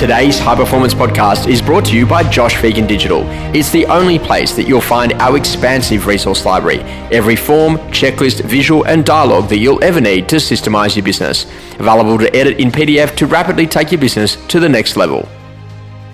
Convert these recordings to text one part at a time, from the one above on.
Today's High Performance Podcast is brought to you by Josh Phegan Digital. It's the only place that you'll find our expansive resource library. Every form, checklist, visual and dialogue that you'll ever need to systemize your business. Available to edit in PDF to rapidly take your business to the next level.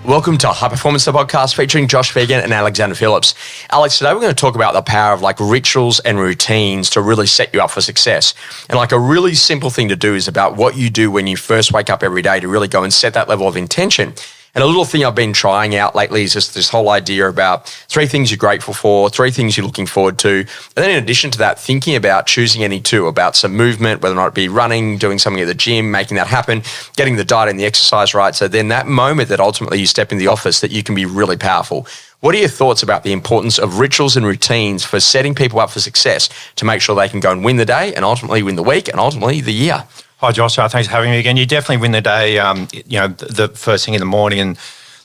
Welcome to High Performance, the podcast featuring Josh Phegan and Alexander Phillips. Alex, today we're going to talk about the power of rituals and routines to really set you up for success. And a really simple thing to do is about what you do when you first wake up every day to really go and set that level of intention. And a little thing I've been trying out lately is just this whole idea about 3 things you're grateful for, 3 things you're looking forward to. And then in addition to that, thinking about choosing any 2, about some movement, whether or not it be running, doing something at the gym, making that happen, getting the diet and the exercise right. So then that moment that ultimately you step in the office, that you can be really powerful. What are your thoughts about the importance of rituals and routines for setting people up for success to make sure they can go and win the day and ultimately win the week and ultimately the year? Hi, Josh. Thanks for having me again. You definitely win the day, the first thing in the morning. And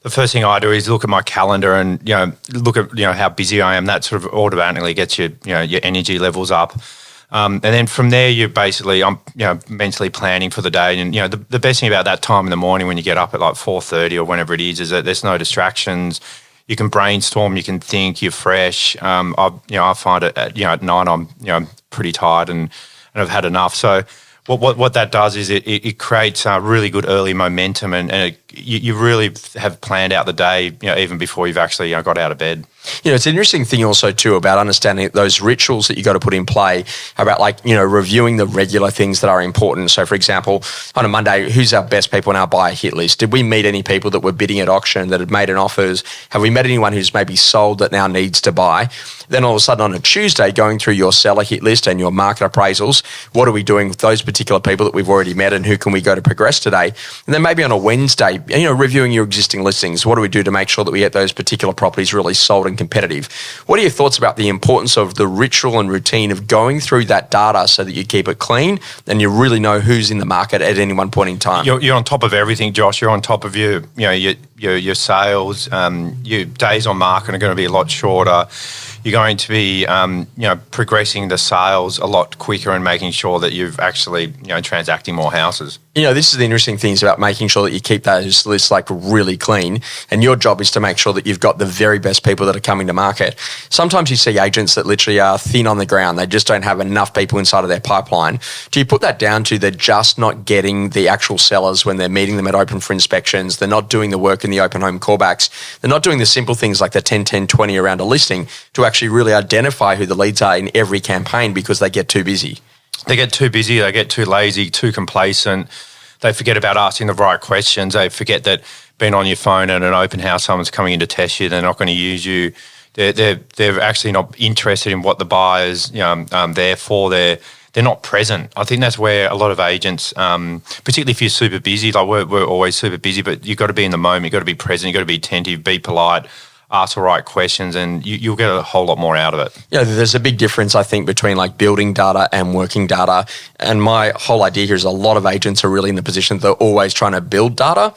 the first thing I do is look at my calendar and, look at, how busy I am. That sort of automatically gets your energy levels up. And then from there, I'm mentally planning for the day. And, the best thing about that time in the morning when you get up at 4:30 or whenever it is that there's no distractions. You can brainstorm, you can think, you're fresh. I find it at night I'm pretty tired and I've had enough. So what that does is it creates really good early momentum and you really have planned out the day, even before you've actually got out of bed. It's an interesting thing also too about understanding those rituals that you got to put in play about reviewing the regular things that are important. So for example, on a Monday, who's our best people on our buyer hit list? Did we meet any people that were bidding at auction that had made an offers? Have we met anyone who's maybe sold that now needs to buy? Then all of a sudden on a Tuesday, going through your seller hit list and your market appraisals, what are we doing with those particular people that we've already met and who can we go to progress today? And then maybe on a Wednesday, reviewing your existing listings. What do we do to make sure that we get those particular properties really sold and competitive? What are your thoughts about the importance of the ritual and routine of going through that data so that you keep it clean and you really know who's in the market at any one point in time? You're on top of everything, Josh. You're on top of your sales. Your days on market are going to be a lot shorter. You're going to be, progressing the sales a lot quicker and making sure that you've actually, transacting more houses. This is the interesting things about making sure that you keep those lists really clean. And your job is to make sure that you've got the very best people that are coming to market. Sometimes you see agents that literally are thin on the ground. They just don't have enough people inside of their pipeline. Do you put that down to they're just not getting the actual sellers when they're meeting them at open for inspections? They're not doing the work in the open home callbacks. They're not doing the simple things like the 10-10-20 around a listing to actually really identify who the leads are in every campaign because they get too busy. They get too busy, they get too lazy, too complacent. They forget about asking the right questions. They forget that being on your phone at an open house, someone's coming in to test you, they're not going to use you. They're actually not interested in what the buyer's there for. They're not present. I think that's where a lot of agents, particularly if you're super busy, we're always super busy, but you've got to be in the moment, you've got to be present, you've got to be attentive, be polite, ask the right questions, and you'll get a whole lot more out of it. There's a big difference, I think, between building data and working data. And my whole idea here is a lot of agents are really in the position that they're always trying to build data,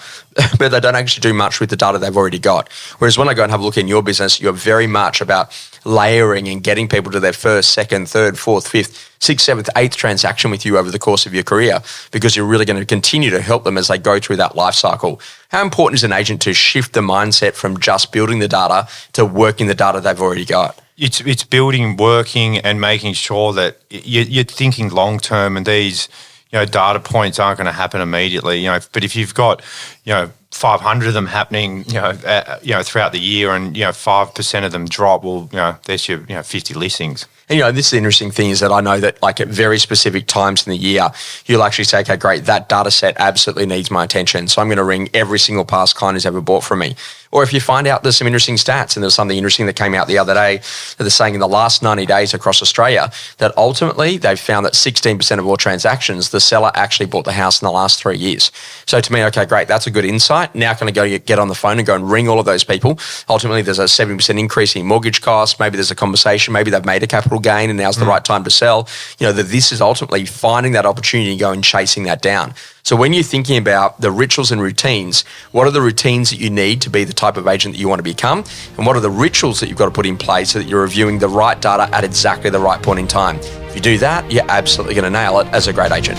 but they don't actually do much with the data they've already got. Whereas when I go and have a look in your business, you're very much about layering and getting people to their first, second, third, fourth, fifth, sixth, seventh, eighth transaction with you over the course of your career, because you're really going to continue to help them as they go through that life cycle. How important is an agent to shift the mindset from just building the data to working the data they've already got? It's building, working, and making sure that you're thinking long term, and these data points aren't going to happen immediately. But if you've got 500 of them happening, throughout the year, and 5% of them drop, well, there's your 50 listings. And, this is the interesting thing is that I know that at very specific times in the year, you'll actually say, okay, great, that data set absolutely needs my attention. So I'm going to ring every single past client who's ever bought from me. Or if you find out there's some interesting stats, and there's something interesting that came out the other day that they're saying in the last 90 days across Australia that ultimately they've found that 16% of all transactions, the seller actually bought the house in the last 3 years. So to me, okay, great, that's a good insight. Now can I go get on the phone and go and ring all of those people? Ultimately, there's a 70% increase in mortgage costs. Maybe there's a conversation. Maybe they've made a capital gain and now's the right time to sell. That this is ultimately finding that opportunity and go and chasing that down. So when you're thinking about the rituals and routines, what are the routines that you need to be the type of agent that you want to become? And what are the rituals that you've got to put in place so that you're reviewing the right data at exactly the right point in time? If you do that, you're absolutely going to nail it as a great agent.